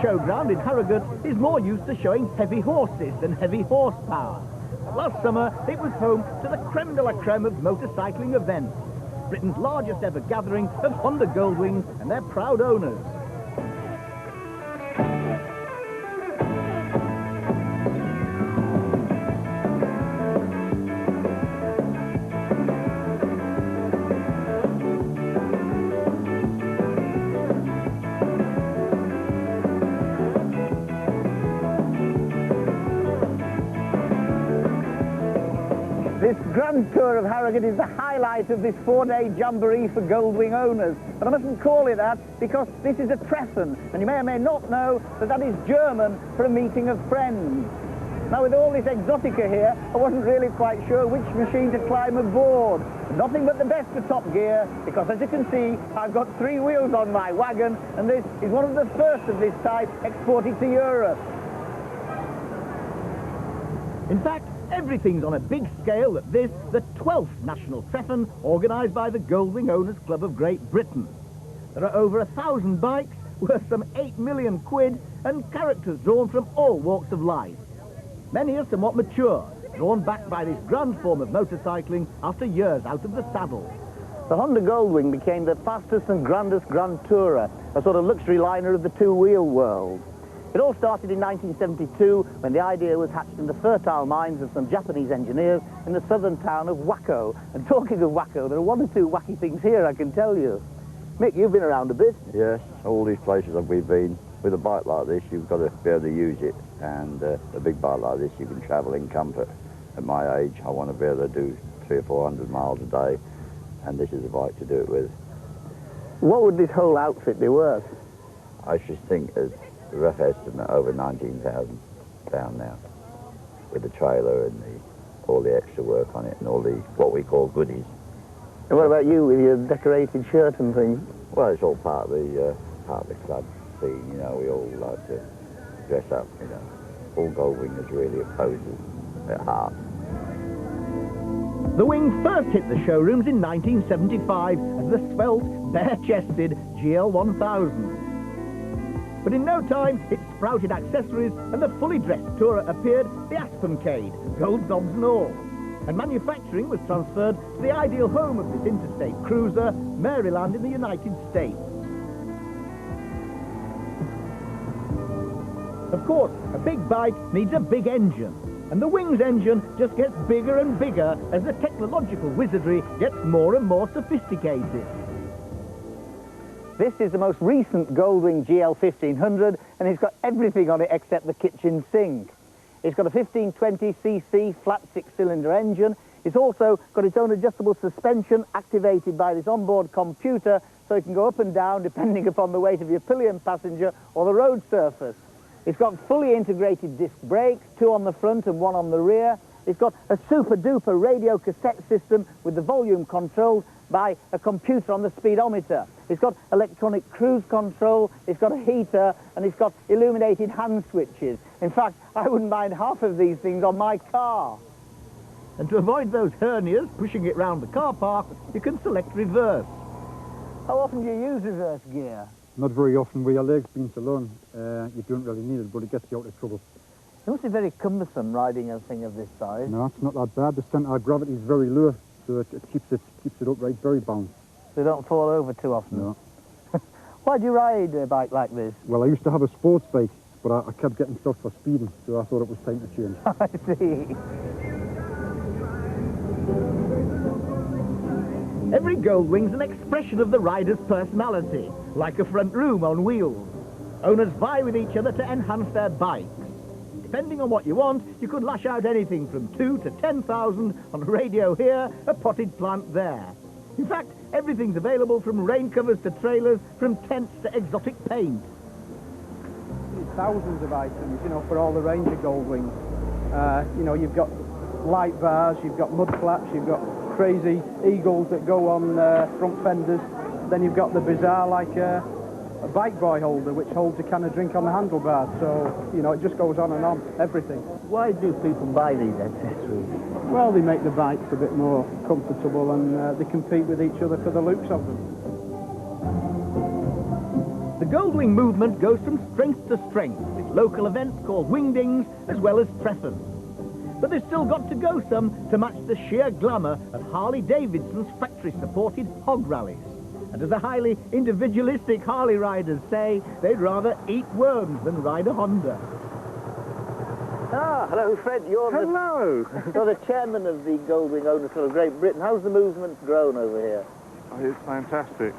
showground in Harrogate is more used to showing heavy horses than heavy horsepower. Last summer, it was home to the creme de la creme of motorcycling events, Britain's largest ever gathering of Honda Goldwings and their proud owners. This Grand Tour of Harrogate is the highlight of this 4-day jamboree for Goldwing owners. But I mustn't call it that because this is a treffen, and you may or may not know that that is German for a meeting of friends. Now, with all this exotica here, I wasn't really quite sure which machine to climb aboard. Nothing but the best for Top Gear, because as you can see, I've got 3 wheels on my wagon, and this is one of the first of this type exported to Europe. In fact, everything's on a big scale at this, the 12th National Treffen, organised by the Goldwing Owners Club of Great Britain. There are over 1,000 bikes, worth some 8 million quid, and characters drawn from all walks of life. Many are somewhat mature, drawn back by this grand form of motorcycling after years out of the saddle. The Honda Goldwing became the fastest and grandest Grand Tourer, a sort of luxury liner of the two-wheel world. It all started in 1972 when the idea was hatched in the fertile minds of some Japanese engineers in the southern town of Waco. And talking of Waco, there are 1 or 2 wacky things here, I can tell you. Mick, you've been around a bit. Yes, all these places that we've been. With a bike like this, you've got to be able to use it. And a big bike like this, you can travel in comfort. At my age, I want to be able to do 300 or 400 miles a day. And this is a bike to do it with. What would this whole outfit be worth? I should think a rough estimate over 19,000 down now, with the trailer and all the extra work on it and all the what we call goodies. And what about you with your decorated shirt and things? Well, it's all part of the club scene. You know, we all like to dress up. You know, all Goldwingers really are posers at heart. The Wing first hit the showrooms in 1975 as the svelte, bare-chested GL1000. But in no time, it sprouted accessories and the fully dressed tourer appeared, the Aspencade, gold knobs and all. And manufacturing was transferred to the ideal home of this interstate cruiser, Maryland in the United States. Of course, a big bike needs a big engine, and the Wing's engine just gets bigger and bigger as the technological wizardry gets more and more sophisticated. This is the most recent Goldwing GL1500, and it's got everything on it except the kitchen sink. It's got a 1520cc flat 6-cylinder engine. It's also got its own adjustable suspension activated by this onboard computer, so it can go up and down depending upon the weight of your pillion passenger or the road surface. It's got fully integrated disc brakes, 2 on the front and 1 on the rear. It's got a super-duper radio cassette system with the volume controlled by a computer on the speedometer. It's got electronic cruise control, it's got a heater, and it's got illuminated hand switches. In fact, I wouldn't mind half of these things on my car. And to avoid those hernias pushing it round the car park, you can select reverse. How often do you use reverse gear? Not very often. With your legs being so long, you don't really need it, but it gets you out of trouble. It must be very cumbersome riding a thing of this size. No, it's not that bad. The centre of gravity is very low, so it keeps it upright, very balanced. So you don't fall over too often? No. Why do you ride a bike like this? Well, I used to have a sports bike, but I kept getting stopped for speeding, so I thought it was time to change. I see. Every Goldwing's an expression of the rider's personality, like a front room on wheels. Owners vie with each other to enhance their bikes. Depending on what you want, you could lash out anything from 2 to 10,000 on a radio here, a potted plant there. In fact, everything's available from rain covers to trailers, from tents to exotic paint. Thousands of items, you know, for all the range of Goldwings. You know, you've got light bars, you've got mud flaps, you've got crazy eagles that go on front fenders. Then you've got the bizarre, like a bike boy holder, which holds a can of drink on the handlebars. So, you know, it just goes on, everything. Why do people buy these accessories? Well, they make the bikes a bit more comfortable, and they compete with each other for the looks of them. The Goldwing movement goes from strength to strength, with local events called wingdings as well as treffens. But they've still got to go some to match the sheer glamour of Harley-Davidson's factory-supported hog rallies. And as the highly individualistic Harley riders say, they'd rather eat worms than ride a Honda. Ah, hello, Fred. You're the chairman of the Goldwing Owners Club of Great Britain. How's the movement grown over here? Oh, it's fantastic.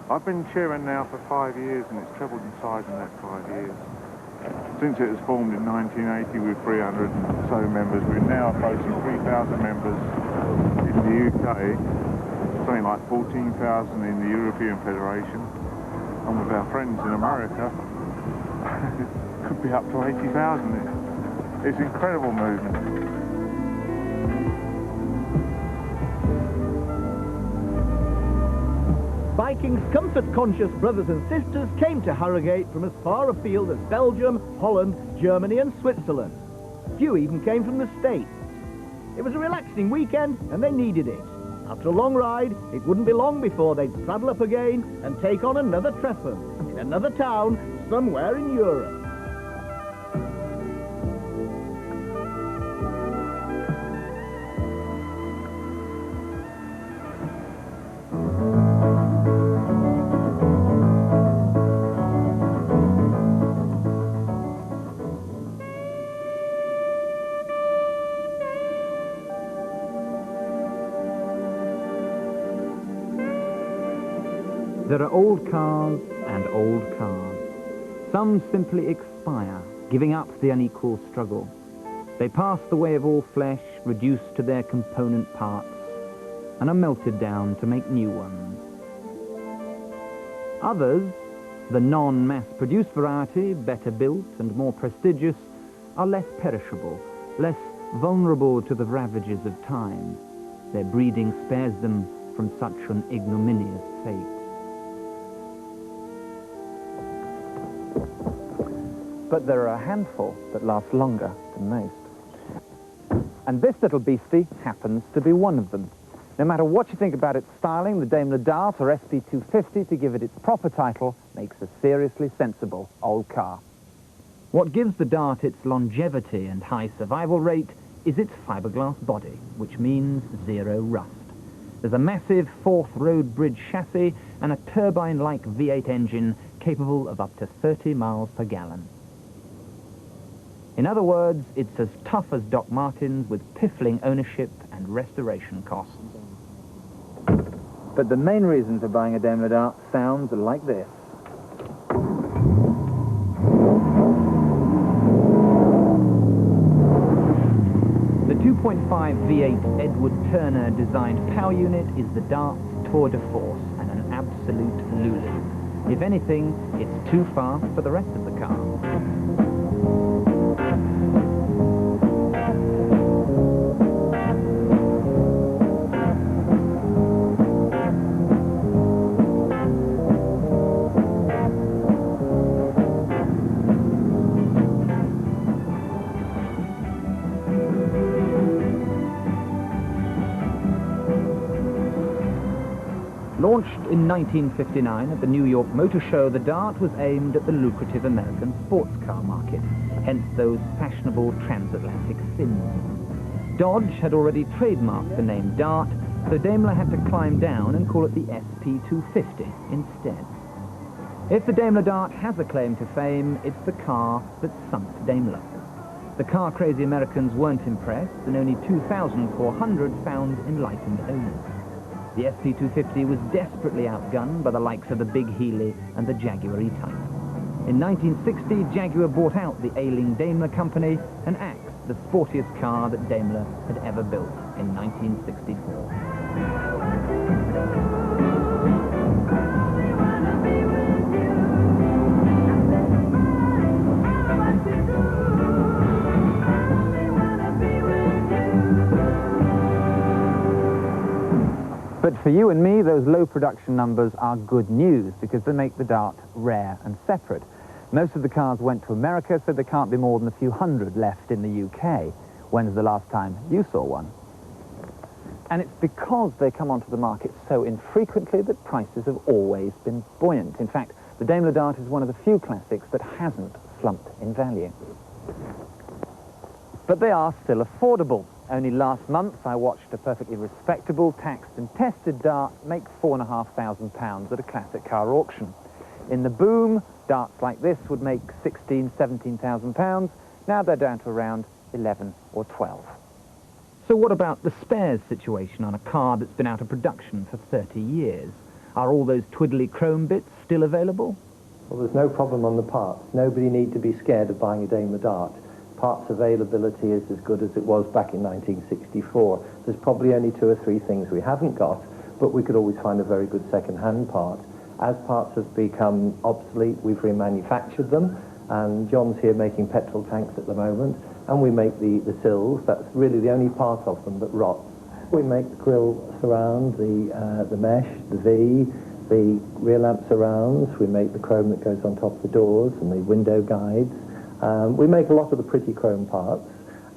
I've been chairman now for 5 years, and it's trebled in size in that 5 years. Since it was formed in 1980 with 300 and so members, we're now approaching 3,000 members in the UK, something like 14,000 in the European Federation, and with our friends in America, it could be up to 80,000. It's an incredible movement. Biking's comfort-conscious brothers and sisters came to Harrogate from as far afield as Belgium, Holland, Germany and Switzerland. Few even came from the States. It was a relaxing weekend and they needed it. After a long ride, it wouldn't be long before they'd saddle up again and take on another treffen in another town somewhere in Europe. There are old cars and old cars. Some simply expire, giving up the unequal struggle. They pass the way of all flesh, reduced to their component parts, and are melted down to make new ones. Others, the non-mass-produced variety, better built and more prestigious, are less perishable, less vulnerable to the ravages of time. Their breeding spares them from such an ignominious fate. But there are a handful that last longer than most. And this little beastie happens to be one of them. No matter what you think about its styling, the Daimler Dart or SP250, to give it its proper title, makes a seriously sensible old car. What gives the Dart its longevity and high survival rate is its fiberglass body, which means zero rust. There's a massive fourth road bridge chassis and a turbine-like V8 engine capable of up to 30 miles per gallon. In other words, it's as tough as Doc Martens with piffling ownership and restoration costs. But the main reason for buying a Daimler Dart sounds like this. The 2.5 V8 Edward Turner designed power unit is the Dart's tour de force and an absolute Lulu. If anything, it's too fast for the rest of the car. Launched in 1959 at the New York Motor Show, the Dart was aimed at the lucrative American sports car market, hence those fashionable transatlantic fins. Dodge had already trademarked the name Dart, so Daimler had to climb down and call it the SP250 instead. If the Daimler Dart has a claim to fame, it's the car that sunk Daimler. The car-crazy Americans weren't impressed, and only 2,400 found enlightened owners. The SP250 was desperately outgunned by the likes of the Big Healy and the Jaguar E-Type. In 1960, Jaguar bought out the ailing Daimler company and axed the sportiest car that Daimler had ever built in 1964. But for you and me, those low production numbers are good news because they make the Dart rare and separate. Most of the cars went to America, so there can't be more than a few hundred left in the UK. When's the last time you saw one? And it's because they come onto the market so infrequently that prices have always been buoyant. In fact, The Daimler Dart is one of the few classics that hasn't slumped in value. But they are still affordable. Only last month I watched a perfectly respectable, taxed and tested Dart make £4,500 at a classic car auction. In the boom, darts like this would make £16,000–17,000. Now they're down to around 11 or 12. So what about the spares situation on a car that's been out of production for 30 years? Are all those twiddly chrome bits still available? Well, there's no problem on the parts. Nobody need to be scared of buying a Daimler Dart. Parts availability is as good as it was back in 1964. There's probably only 2 or 3 things we haven't got, but we could always find a very good second-hand part. As parts have become obsolete, we've remanufactured them, and John's here making petrol tanks at the moment, and we make the sills. That's really the only part of them that rots. We make the grille surround, the mesh, the V, the rear lamp surrounds. We make the chrome that goes on top of the doors and the window guides. We make a lot of the pretty chrome parts.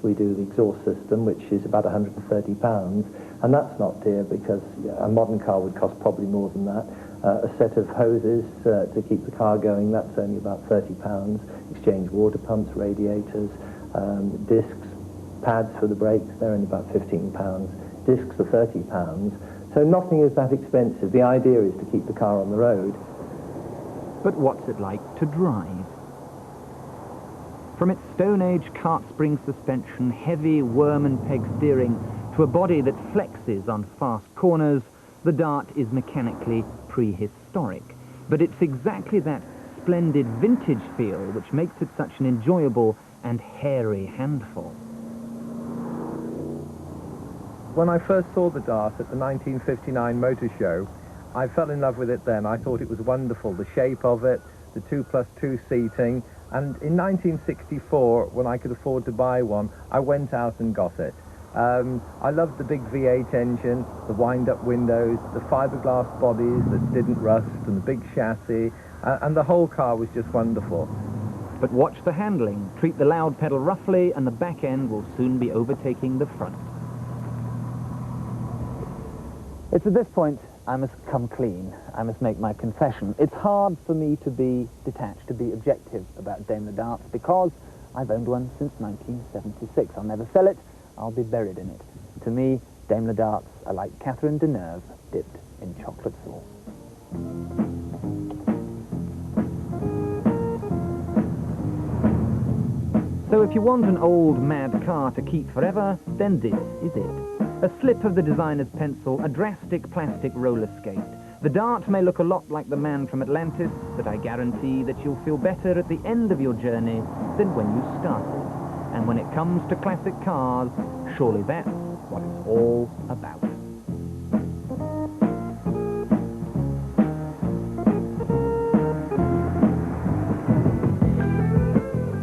We do the exhaust system, which is about £130, and that's not dear because a modern car would cost probably more than that. A set of hoses to keep the car going, that's only about £30. Exchange water pumps, radiators, discs, pads for the brakes, they're only about £15. Discs are £30. So nothing is that expensive. The idea is to keep the car on the road. But what's it like to drive? From its Stone Age cart spring suspension, heavy worm and peg steering, to a body that flexes on fast corners, the Dart is mechanically prehistoric. But it's exactly that splendid vintage feel which makes it such an enjoyable and hairy handful. When I first saw the Dart at the 1959 motor show, I fell in love with it then. I thought it was wonderful, the shape of it, the 2+2 seating, and in 1964, when I could afford to buy one, I went out and got it. I loved the big V8 engine, the wind-up windows, the fiberglass bodies that didn't rust, and the big chassis, and the whole car was just wonderful. But watch the handling. Treat the loud pedal roughly, and the back end will soon be overtaking the front. It's at this point I must come clean. I must make my confession. It's hard for me to be detached, to be objective about Daimler Darts, because I've owned one since 1976. I'll never sell it. I'll be buried in it. To me, Daimler Darts are like Catherine Deneuve dipped in chocolate sauce. So if you want an old, mad car to keep forever, then this is it. A slip of the designer's pencil, a drastic plastic roller skate. The Dart may look a lot like the man from Atlantis, but I guarantee that you'll feel better at the end of your journey than when you started. And when it comes to classic cars, surely that's what it's all about.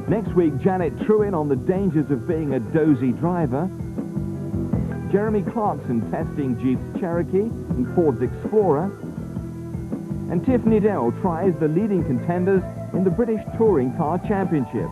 Next week, Janet Trewin on the dangers of being a dozy driver. Jeremy Clarkson testing Jeep's Cherokee and Ford's Explorer. And Tiff Needell tries the leading contenders in the British Touring Car Championship.